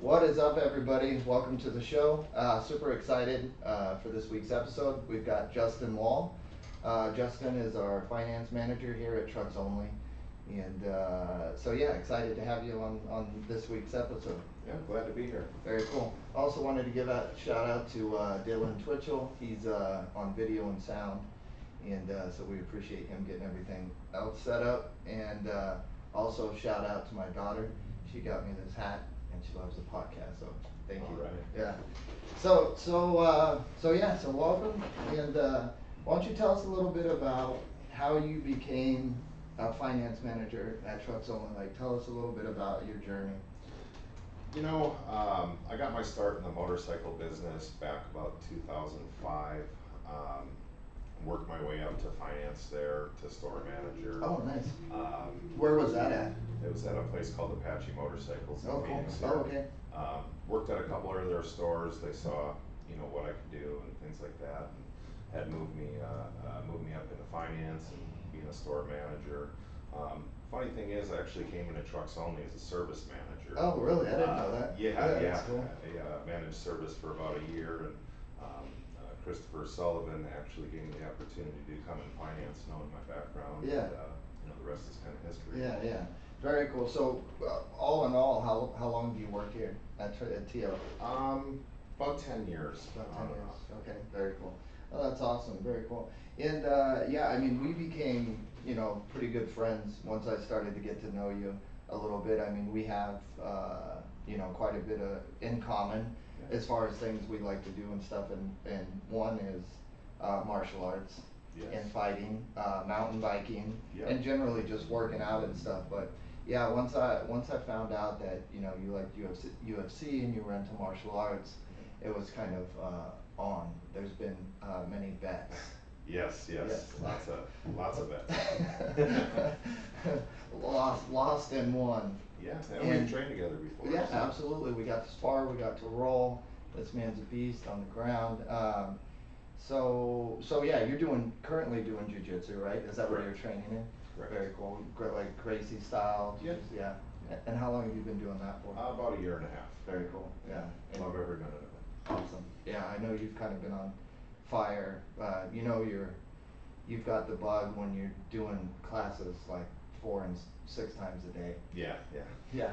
What is up, everybody? Welcome to the show. Super excited for this week's episode. We've got Justin Wall. Justin is our finance manager here at Trucks Only. And yeah, excited to have you on this week's episode. Yeah, glad to be here. Very cool. Also wanted to give a shout out to Dylan Twitchell. He's on video and sound. And so we appreciate him getting everything else set up. And also shout out to my daughter. She got me this hat and she loves the podcast, so thank you. All right. Yeah. So welcome. And why don't you tell us a little bit about how you became a finance manager at Trucks Only? Like, tell us a little bit about your journey. I got my start in the motorcycle business back about 2005. Worked my way up to finance there, to store manager. Oh, nice. Um, Where was that at? It was at a place called Apache Motorcycles in Oh, cool. Phoenix. Oh, okay. Worked at a couple of their stores. They saw, what I could do and things like that, and had moved me up into finance and being a store manager. Funny thing is, I actually came into Trucks Only as a service manager. Oh, really? I didn't know that. Yeah. That's cool. I managed service for about a year, and Christopher Sullivan actually gave me the opportunity to come in finance, knowing my background. Yeah. And, the rest is kind of history. Yeah. Very cool. So, all in all, how long do you work here at TO? About 10 years. About 10 years. Okay, very cool. Oh, that's awesome. Very cool. And yeah, I mean, we became, pretty good friends once I started to get to know you a little bit. I mean, we have, quite a bit in common as far as things we like to do and stuff. And one is martial arts. Yes. And fighting, mountain biking, Yep. and generally just working out and stuff. But yeah, once I found out that you liked UFC and you were into martial arts, it was kind of on. There's been many bets. Yes. Lots of bets. Lost and won. Yeah, and we've trained together before. Yeah, so. absolutely. We got to spar, we got to roll. This man's a beast on the ground. So yeah, you're currently doing jiu-jitsu, right? Is that what Correct. you're training in? Correct. Very cool. Like Gracie style. Yes. Yeah. And how long have you been doing that for? About a year and a half. Very cool. Yeah. Love every minute of it. Awesome. Yeah, I know you've kind of been on fire. You've got the bug when you're doing classes like 4 and 6 times a day. Yeah. Yeah.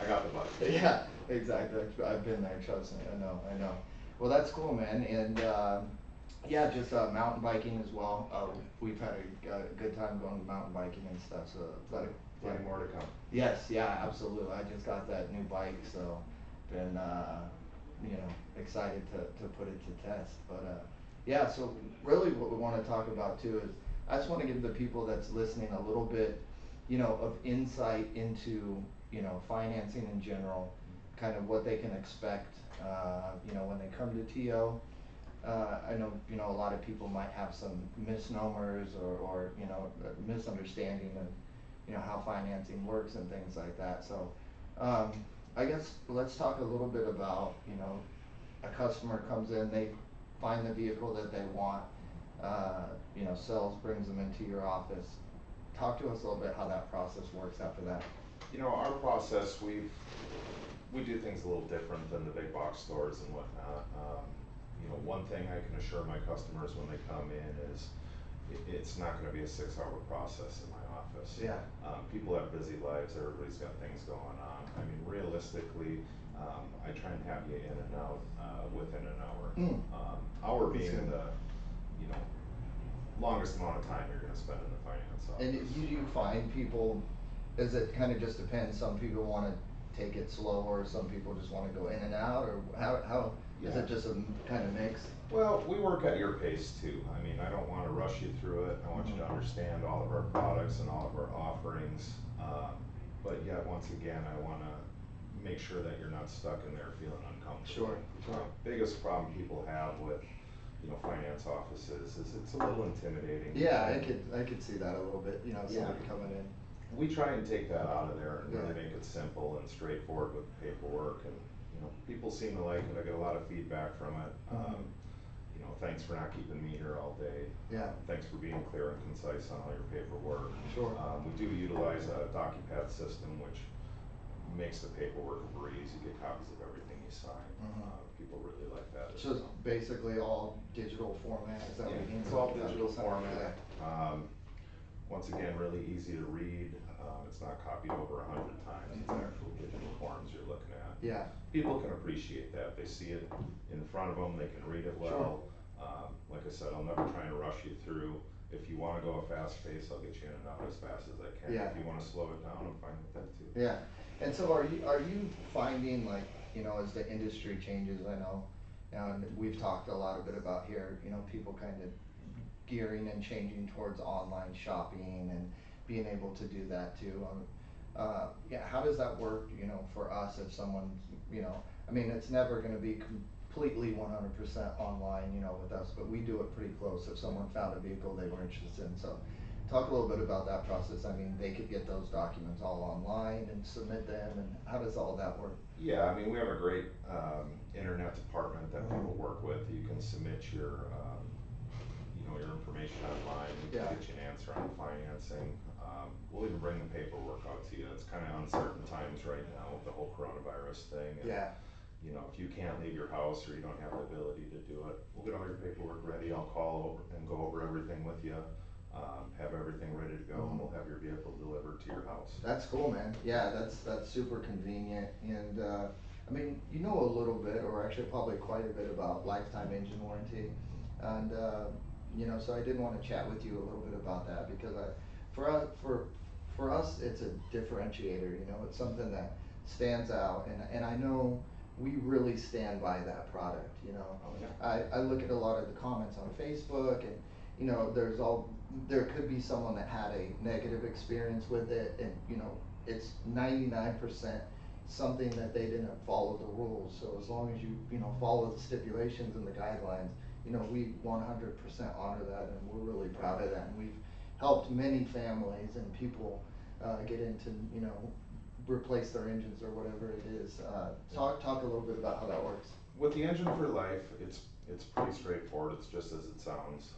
I got the bug. Yeah, exactly. I've been there, trust me. I know. Well, that's cool, man. And yeah, just mountain biking as well. We've had a good time going mountain biking and stuff. So, but Plenty more to come. yes, yeah, absolutely. I just got that new bike, so been excited to put it to test. But yeah, so really what we want to talk about too is I just want to give the people that's listening a little bit, of insight into financing in general, kind of what they can expect, when they come to TO. I know, a lot of people might have some misnomers or misunderstanding of, how financing works and things like that. So, I guess let's talk a little bit about, a customer comes in, they find the vehicle that they want, sales brings them into your office. Talk to us a little bit how that process works after that. Our process, we do things a little different than the big box stores and whatnot. One thing I can assure my customers when they come in is it's not going to be a 6-hour process in my office. Yeah. People have busy lives. Everybody's got things going on. I mean, realistically, I try and have you in and out within an hour. Hour being the longest amount of time you're going to spend in the finance office. And do you find people, does it kind of just depend? Some people want to take it slower, some people just want to go in and out, or how is it just a kind of mix? Well, we work at your pace too. I mean, I don't want to rush you through it. I want you to understand all of our products and all of our offerings. But yet, once again, I want to make sure that you're not stuck in there feeling uncomfortable. Sure. Biggest problem people have with finance offices is it's a little intimidating. Yeah, I could see that a little bit. Somebody coming in. We try and take that out of there and Yeah. really make it simple and straightforward with paperwork, and people seem to like it. I get a lot of feedback from it. Thanks for not keeping me here all day. Yeah. Thanks for being clear and concise on all your paperwork. Sure. We do utilize a DocuPad system, which makes the paperwork a breeze. You get copies of everything you sign. Mhm. People really like that as So it's well. basically all digital format, is that what Yeah, you mean? it's all digital Yeah. format. Once again, really easy to read. It's not copied over 100 times. It's actual digital forms you're looking at. Yeah. People can appreciate that. They see it in front of them. They can read it well. Like I said, I'll never try and rush you through. If you want to go a fast pace, I'll get you in and out as fast as I can. Yeah. If you want to slow it down, I'm fine with that too. Yeah, and so are you finding, like, as the industry changes, I know, and we've talked a lot of bit about here, people kind of gearing and changing towards online shopping and being able to do that too. Yeah, how does that work, for us if someone, I mean, it's never gonna be completely 100% online, with us, but we do it pretty close if someone found a vehicle they were interested in, so. Talk a little bit about that process. I mean, they could get those documents all online and submit them, and how does all that work? Yeah, I mean, we have a great internet department that people work with. You can submit your information online. We can Yeah. get you an answer on financing. We'll even bring the paperwork out to you. It's kind of uncertain times right now with the whole coronavirus thing. And, Yeah. if you can't leave your house or you don't have the ability to do it, we'll get all your paperwork ready. I'll call over and go over everything with you. Have everything ready to go, and we'll have your vehicle delivered to your house. That's cool, man. Yeah, that's super convenient, and I mean, a little bit, or actually probably quite a bit about lifetime engine warranty, and so I did want to chat with you a little bit about that because for us it's a differentiator. It's something that stands out, and I know we really stand by that product. Oh, yeah. I look at a lot of the comments on Facebook, and there could be someone that had a negative experience with it, and it's 99% something that they didn't follow the rules. So as long as you follow the stipulations and the guidelines, we 100% honor that, and we're really proud of that. And we've helped many families and people get into replace their engines or whatever it is. Talk a little bit about how that works. With the engine for life, it's pretty straightforward. It's just as it sounds.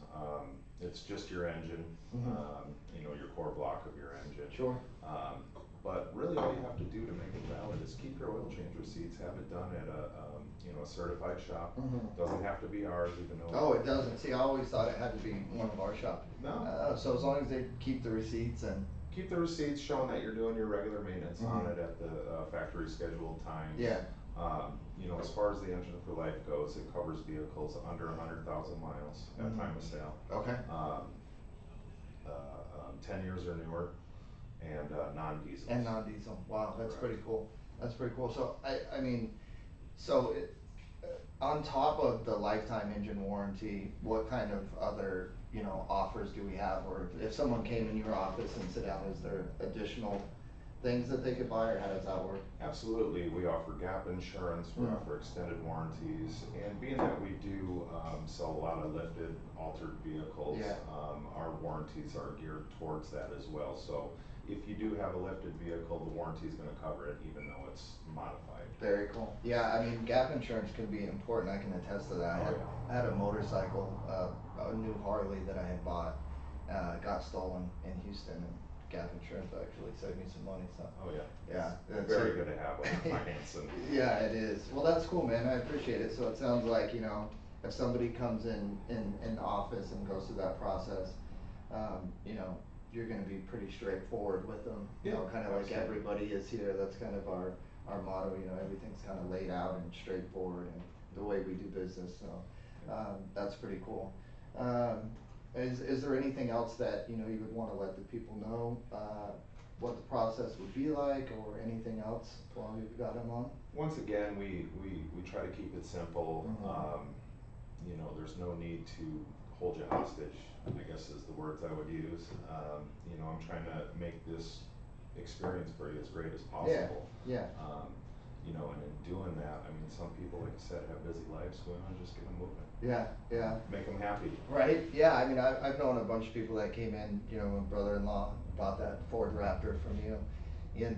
It's just your engine, your core block of your engine. Sure. But really, all you have to do to make it valid is keep your oil change receipts. Have it done at a certified shop. Doesn't have to be ours, even though. Oh, it doesn't. See, I always thought it had to be one of our shops. No. So as long as they keep the receipts and. Keep the receipts showing that you're doing your regular maintenance on it at the factory scheduled times. Yeah. As far as the engine for life goes, it covers vehicles under 100,000 miles at time of sale. Okay. 10 years or newer, and non-diesel. And non-diesel. Wow, that's Correct. pretty cool. That's pretty cool. So I mean, so on top of the lifetime engine warranty, what kind of other offers do we have? Or if someone came in your office and sit down, is there additional things that they could buy, or how does that work? Absolutely, we offer gap insurance, we offer extended warranties, and being that we do sell a lot of lifted, altered vehicles, Yeah. Our warranties are geared towards that as well. So if you do have a lifted vehicle, the warranty is going to cover it, even though it's modified. Very cool. Yeah, I mean, gap insurance can be important. I can attest to that. I had a motorcycle, a new Harley that I had bought, got stolen in Houston, and gap insurance actually saved me some money. So. Oh yeah. Yeah. It's very good to have when you're financing. Yeah, it is. Well, that's cool, man. I appreciate it. So it sounds like if somebody comes in the office and goes through that process, you're going to be pretty straightforward with them. Kind of like everybody is here. That's kind of our motto. Everything's kind of laid out and straightforward, and the way we do business. So that's pretty cool. Is there anything else that you would want to let the people know what the process would be like, or anything else while we've got them on? Once again, we try to keep it simple. There's no need to hold you hostage, I guess is the words I would use. I'm trying to make this experience for you as great as possible. Yeah. And in doing that, I mean, some people, like I said, have busy lives. We want to just get them moving. Yeah. Make them happy. Right. Yeah. I mean, I've known a bunch of people that came in. My brother-in-law bought that Ford Raptor from you, and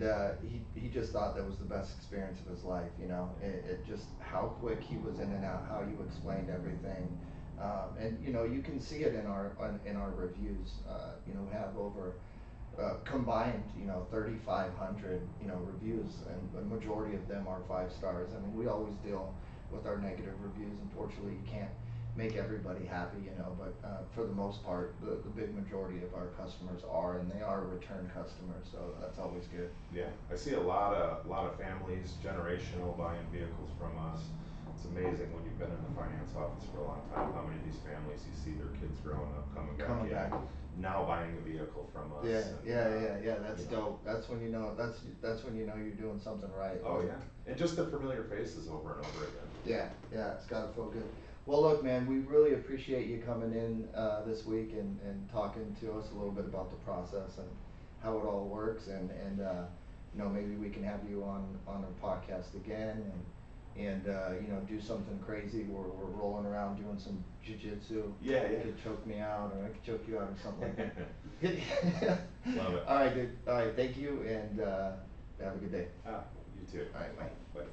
he just thought that was the best experience of his life. It just how quick he was in and out, how you explained everything, and you can see it in our reviews. We have over combined, 3,500, reviews, and the majority of them are 5 stars. I mean, we always deal with our negative reviews. Unfortunately, you can't make everybody happy, but for the most part, the big majority of our customers are, and they are return customers, so that's always good. Yeah, I see a lot of families, generational, buying vehicles from us. It's amazing when you've been in the finance office for a long time, how many of these families you see their kids growing up, coming back Coming in, back. now buying a vehicle from us. Yeah, and, yeah, that's you know. dope. That's when that's when you're doing something right. Oh, yeah, and just the familiar faces over and over again. Yeah, it's gotta feel good. Well, look, man, we really appreciate you coming in, this week and talking to us a little bit about the process and how it all works, and maybe we can have you on our podcast again, and do something crazy where we're rolling around doing some jujitsu. Yeah, You yeah. could choke me out, or I could choke you out, or something like that. Love it. All right, dude. All right, thank you, and have a good day. You too. All right, bye. Bye.